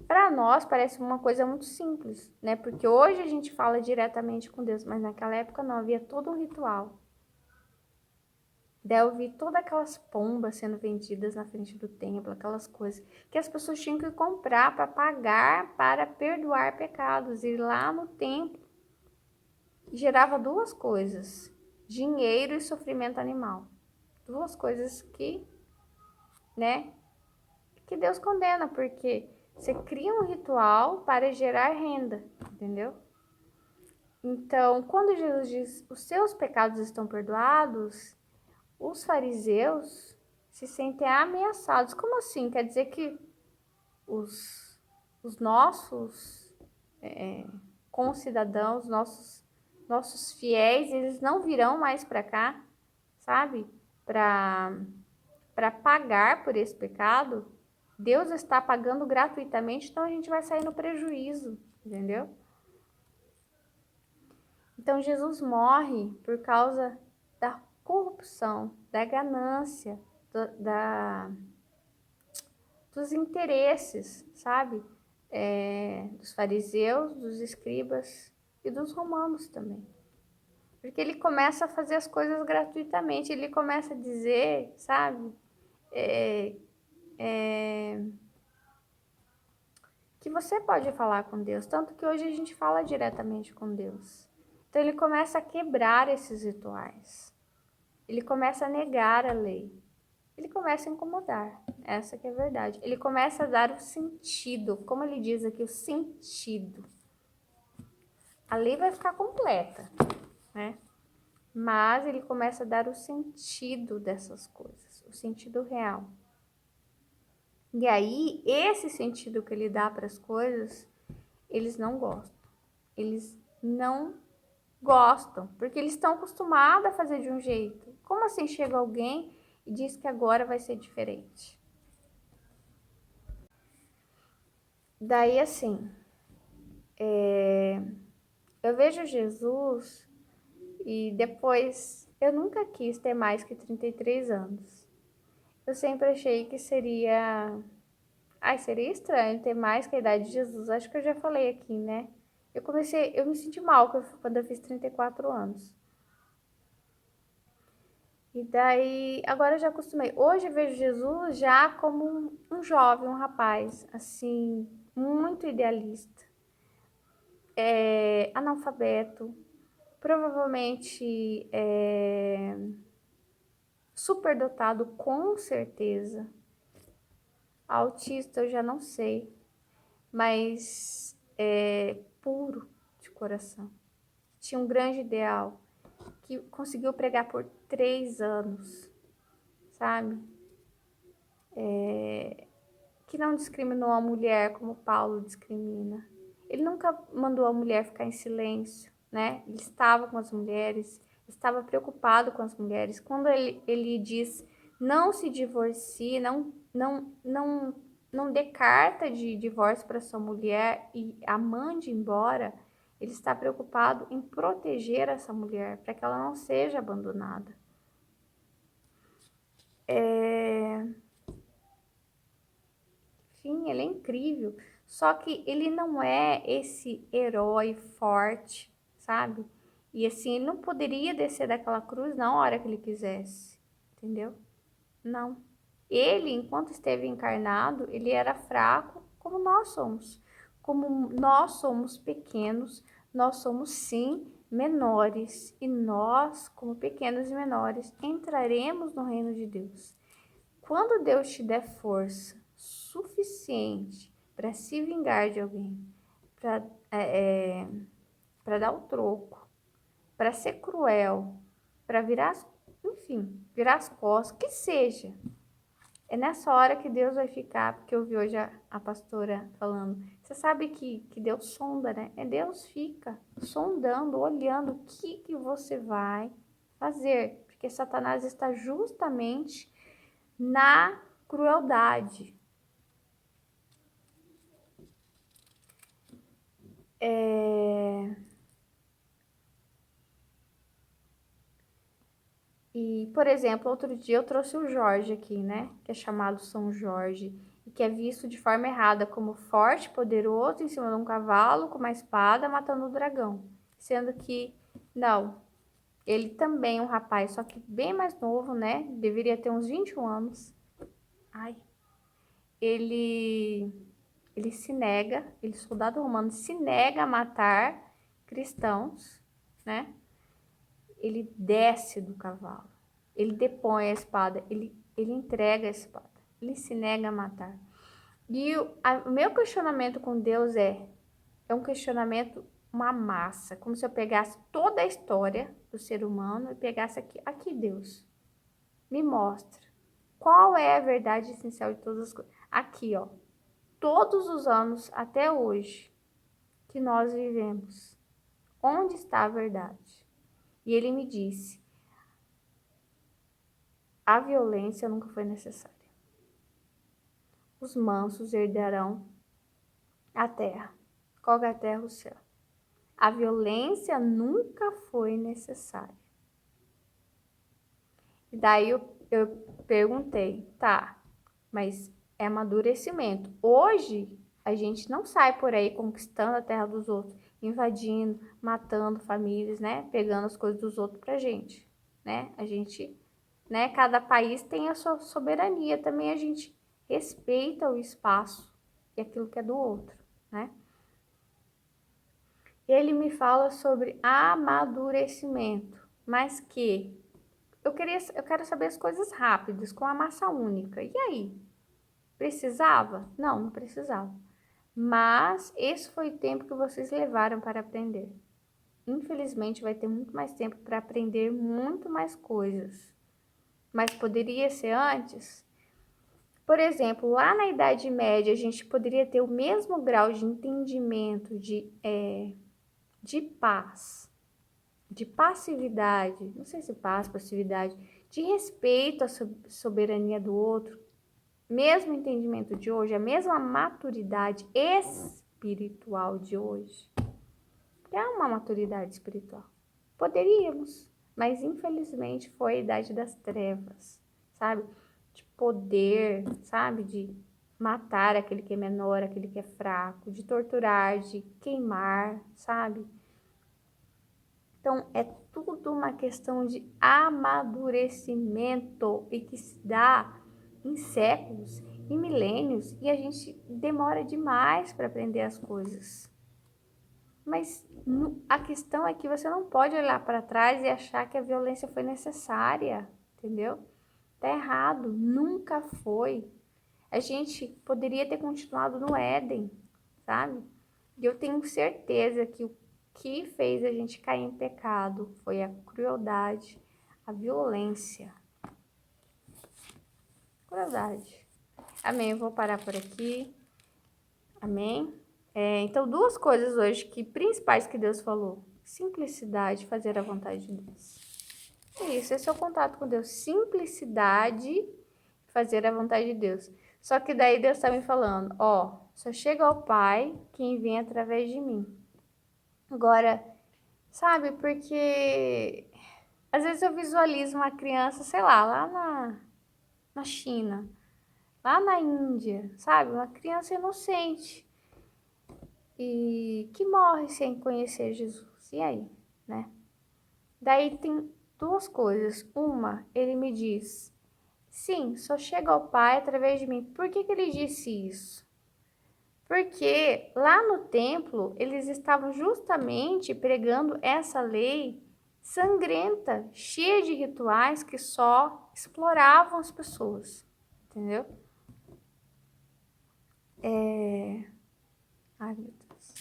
Para nós parece uma coisa muito simples, né? Porque hoje a gente fala diretamente com Deus, mas naquela época não, havia todo um ritual. Daí eu vi todas aquelas pombas sendo vendidas na frente do templo, aquelas coisas que as pessoas tinham que comprar para pagar, para perdoar pecados. E lá no templo gerava duas coisas, dinheiro e sofrimento animal. duas coisas que, né, que Deus condena, porque você cria um ritual para gerar renda, entendeu? Então, quando Jesus diz, os seus pecados estão perdoados, os fariseus se sentem ameaçados. Como assim? Quer dizer que os nossos concidadãos, nossos fiéis, eles não virão mais para cá, sabe? Para pagar por esse pecado. Deus está pagando gratuitamente, então a gente vai sair no prejuízo, entendeu? Então Jesus morre por causa da corrupção, da ganância, dos interesses, sabe? Dos fariseus, dos escribas e dos romanos também. Porque ele começa a fazer as coisas gratuitamente, ele começa a dizer, sabe? Que você pode falar com Deus, tanto que hoje a gente fala diretamente com Deus. Então ele começa a quebrar esses rituais. Ele começa a negar a lei. Ele começa a incomodar. Essa que é a verdade. Ele começa a dar o sentido, como ele diz aqui, o sentido. A lei vai ficar completa, né? Mas ele começa a dar o sentido dessas coisas, o sentido real. E aí, esse sentido que ele dá para as coisas, eles não gostam. Eles não gostam, porque eles estão acostumados a fazer de um jeito. Como assim chega alguém e diz que agora vai ser diferente? Daí, assim, eu vejo Jesus e depois eu nunca quis ter mais que 33 anos. Eu sempre achei que seria... Ai, seria estranho ter mais que a idade de Jesus. Acho que eu já falei aqui, né? Eu me senti mal quando eu fiz 34 anos. E daí, agora eu já acostumei. Hoje eu vejo Jesus já como um jovem, um rapaz, assim, muito idealista, analfabeto, provavelmente superdotado, com certeza. Autista eu já não sei, mas puro de coração. Tinha um grande ideal, que conseguiu pregar por 3 anos, sabe? Que não discriminou a mulher como Paulo discrimina. Ele nunca mandou a mulher ficar em silêncio, né? Ele estava com as mulheres, estava preocupado com as mulheres. Quando ele diz não se divorcie, não dê carta de divórcio para sua mulher e a mande embora, ele está preocupado em proteger essa mulher para que ela não seja abandonada. Enfim, ele é incrível. Só que ele não é esse herói forte, sabe? E assim, ele não poderia descer daquela cruz na hora que ele quisesse, entendeu? Não. Ele, enquanto esteve encarnado, ele era fraco, como nós somos. Como nós somos pequenos, nós somos sim menores. E nós, como pequenos e menores, entraremos no reino de Deus. Quando Deus te der força suficiente para se vingar de alguém, para dar o troco, para ser cruel, para virar as costas, que seja. É nessa hora que Deus vai ficar, porque eu vi hoje a pastora falando, você sabe que Deus sonda, né? Deus fica sondando, olhando o que você vai fazer, porque Satanás está justamente na crueldade. E, por exemplo, outro dia eu trouxe o Jorge aqui, né? Que é chamado São Jorge, e que é visto de forma errada como forte, poderoso, em cima de um cavalo, com uma espada, matando o dragão. Sendo que, não, ele também é um rapaz, só que bem mais novo, né? Deveria ter uns 21 anos. Ai, ele se nega, ele, soldado romano, se nega a matar cristãos, né? Ele desce do cavalo. Ele depõe a espada, ele entrega a espada, ele se nega a matar. E o meu questionamento com Deus é um questionamento, uma massa, como se eu pegasse toda a história do ser humano e pegasse aqui Deus, me mostra qual é a verdade essencial de todas as coisas. Aqui, ó, todos os anos até hoje que nós vivemos, onde está a verdade? E ele me disse, a violência nunca foi necessária. Os mansos herdarão a terra. Qual é a terra? O céu. A violência nunca foi necessária. E daí eu perguntei, tá, mas é amadurecimento. Hoje, a gente não sai por aí conquistando a terra dos outros, invadindo, matando famílias, né? Pegando as coisas dos outros pra gente, né? A gente, né? Cada país tem a sua soberania. Também a gente respeita o espaço e aquilo que é do outro, né? Ele me fala sobre amadurecimento, mas que eu quero saber as coisas rápidas, com a massa única. E aí? Precisava? Não, não precisava. Mas esse foi o tempo que vocês levaram para aprender. Infelizmente, vai ter muito mais tempo para aprender muito mais coisas. Mas poderia ser antes? Por exemplo, lá na Idade Média, a gente poderia ter o mesmo grau de entendimento, de paz, de passividade, não sei se paz, passividade, de respeito à soberania do outro, mesmo entendimento de hoje, a mesma maturidade espiritual de hoje. É uma maturidade espiritual. Poderíamos, mas infelizmente foi a idade das trevas, sabe? De poder, sabe? De matar aquele que é menor, aquele que é fraco, de torturar, de queimar, sabe? Então, é tudo uma questão de amadurecimento e que se dá em séculos, em milênios, e a gente demora demais para aprender as coisas. Mas a questão é que você não pode olhar para trás e achar que a violência foi necessária, entendeu? Tá errado, nunca foi. A gente poderia ter continuado no Éden, sabe? E eu tenho certeza que o que fez a gente cair em pecado foi a crueldade, a violência. Crueldade. Amém. Eu vou parar por aqui. Amém. Então, duas coisas hoje que principais que Deus falou: simplicidade, fazer a vontade de Deus. É isso, esse é o contato com Deus. Simplicidade, fazer a vontade de Deus. Só que daí Deus está me falando, ó, só chega ao Pai quem vem através de mim. Agora, sabe, porque às vezes eu visualizo uma criança, sei lá na China, lá na Índia, sabe? Uma criança inocente e que morre sem conhecer Jesus. E aí, né? Daí tem duas coisas. Uma, ele me diz, sim, só chega ao Pai através de mim. Por que ele disse isso? Porque lá no templo eles estavam justamente pregando essa lei sangrenta, cheia de rituais que só exploravam as pessoas, entendeu? Ai, meu Deus.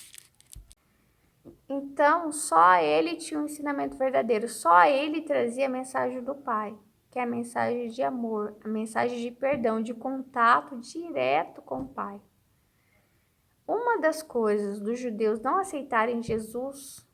Então, só ele tinha um ensinamento verdadeiro, só ele trazia a mensagem do Pai, que é a mensagem de amor, a mensagem de perdão, de contato direto com o Pai. Uma das coisas dos judeus não aceitarem Jesus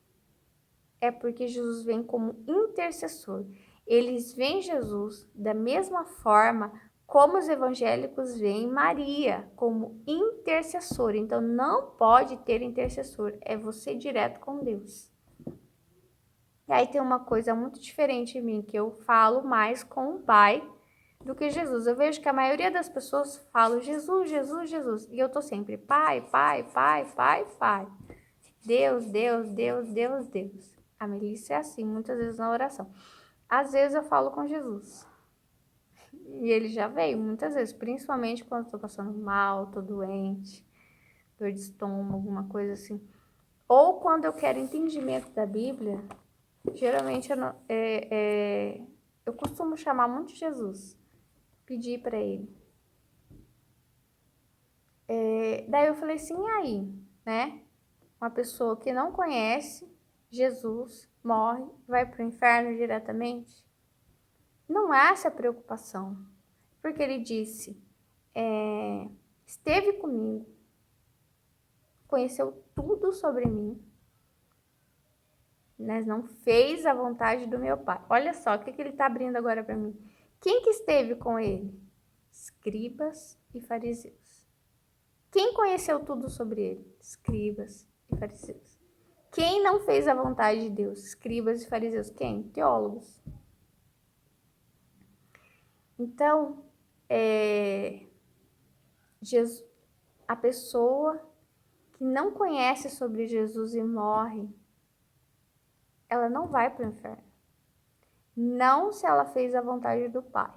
é porque Jesus vem como intercessor. Eles veem Jesus da mesma forma como os evangélicos veem Maria, como intercessor. Então, não pode ter intercessor, é você direto com Deus. E aí tem uma coisa muito diferente em mim, que eu falo mais com o Pai do que Jesus. Eu vejo que a maioria das pessoas fala Jesus, Jesus, Jesus. E eu tô sempre Pai, Pai, Pai, Pai, Pai. Deus, Deus, Deus, Deus, Deus. A Melissa é assim, muitas vezes na oração. Às vezes eu falo com Jesus. E ele já veio muitas vezes, principalmente quando eu tô passando mal, tô doente, dor de estômago, alguma coisa assim. Ou quando eu quero entendimento da Bíblia, geralmente Eu costumo chamar muito Jesus, pedir para ele. Daí eu falei assim, e aí, né? Uma pessoa que não conhece Jesus morre, vai para o inferno diretamente? Não há essa preocupação, porque ele disse, esteve comigo, conheceu tudo sobre mim, mas não fez a vontade do meu Pai. Olha só, o que ele está abrindo agora para mim. Quem que esteve com ele? Escribas e fariseus. Quem conheceu tudo sobre ele? Escribas e fariseus. Quem não fez a vontade de Deus? Escribas e fariseus. Quem? Teólogos. Então, Jesus, a pessoa que não conhece sobre Jesus e morre, ela não vai para o inferno. Não se ela fez a vontade do Pai.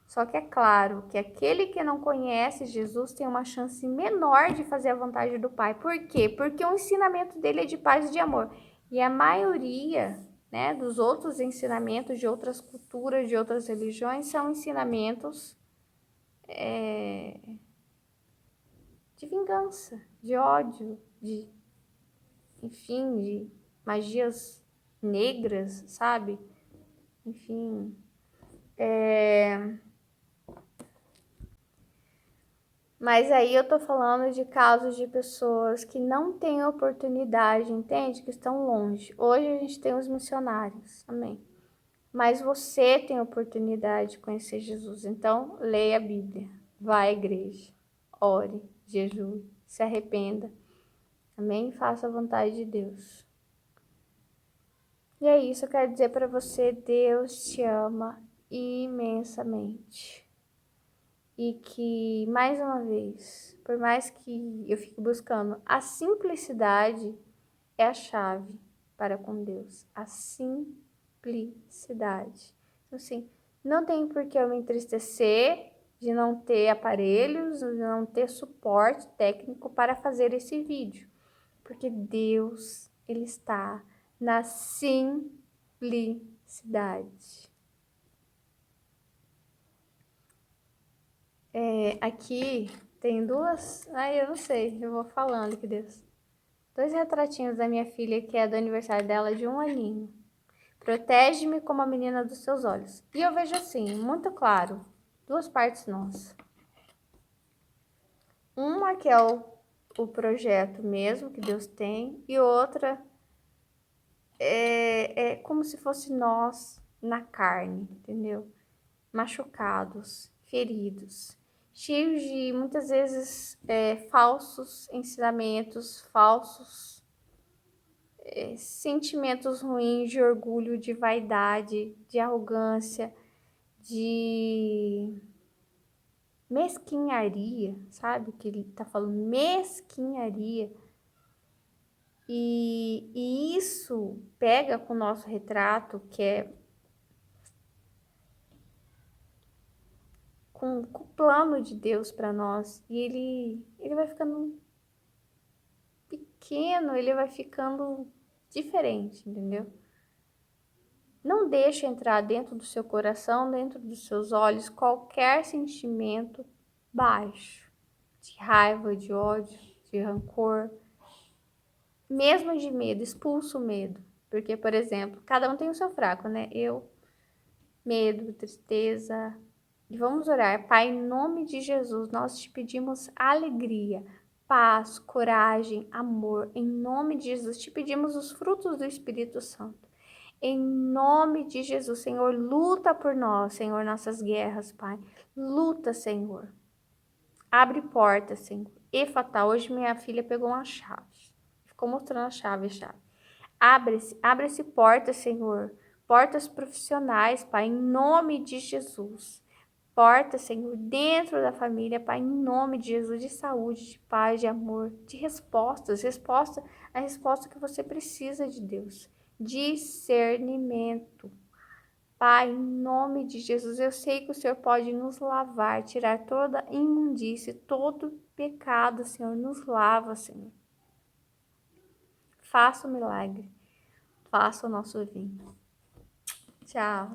Só que é claro que aquele que não conhece Jesus tem uma chance menor de fazer a vontade do Pai. Por quê? Porque o ensinamento dele é de paz e de amor. E a maioria, né, dos outros ensinamentos de outras culturas, de outras religiões, são ensinamentos de vingança, de ódio, enfim, de magias negras, sabe? Enfim, mas aí eu tô falando de casos de pessoas que não têm oportunidade, entende? Que estão longe. Hoje a gente tem os missionários, amém. Mas você tem oportunidade de conhecer Jesus. Então, leia a Bíblia, vá à igreja, ore, jejue, se arrependa, amém? Faça a vontade de Deus. E é isso, eu quero dizer para você, Deus te ama imensamente. E que, mais uma vez, por mais que eu fique buscando, a simplicidade é a chave para com Deus. A simplicidade. Então, assim, não tem por que eu me entristecer de não ter aparelhos, de não ter suporte técnico para fazer esse vídeo. Porque Deus, Ele está na simplicidade. Aqui tem duas. Ai, eu não sei, eu vou falando que Deus. Dois retratinhos da minha filha, que é do aniversário dela de 1 aninho. Protege-me como a menina dos seus olhos. E eu vejo assim, muito claro, duas partes nossas. Uma que é o projeto mesmo que Deus tem, e outra é como se fosse nós na carne, entendeu? Machucados, feridos, cheios de muitas vezes falsos ensinamentos, falsos sentimentos ruins de orgulho, de vaidade, de arrogância, de mesquinharia, sabe? Que ele tá falando mesquinharia. E isso pega com o nosso retrato, que é com o plano de Deus para nós. E ele vai ficando pequeno, ele vai ficando diferente, entendeu? Não deixe entrar dentro do seu coração, dentro dos seus olhos, qualquer sentimento baixo, de raiva, de ódio, de rancor, mesmo de medo, expulsa o medo. Porque, por exemplo, cada um tem o seu fraco, né? Medo, tristeza. E vamos orar. Pai, em nome de Jesus, nós te pedimos alegria, paz, coragem, amor. Em nome de Jesus, te pedimos os frutos do Espírito Santo. Em nome de Jesus, Senhor, luta por nós, Senhor, nossas guerras, Pai. Luta, Senhor. Abre portas, Senhor. Efatá, hoje minha filha pegou uma chave. Ficou mostrando a chave. Abre-se portas, Senhor. Portas profissionais, Pai, em nome de Jesus. Portas, Senhor, dentro da família, Pai, em nome de Jesus, de saúde, de paz, de amor, de respostas. A resposta que você precisa de Deus. Discernimento. Pai, em nome de Jesus, eu sei que o Senhor pode nos lavar, tirar toda imundície, todo pecado, Senhor, nos lava, Senhor. Faça o milagre, faça o nosso vinho. Tchau.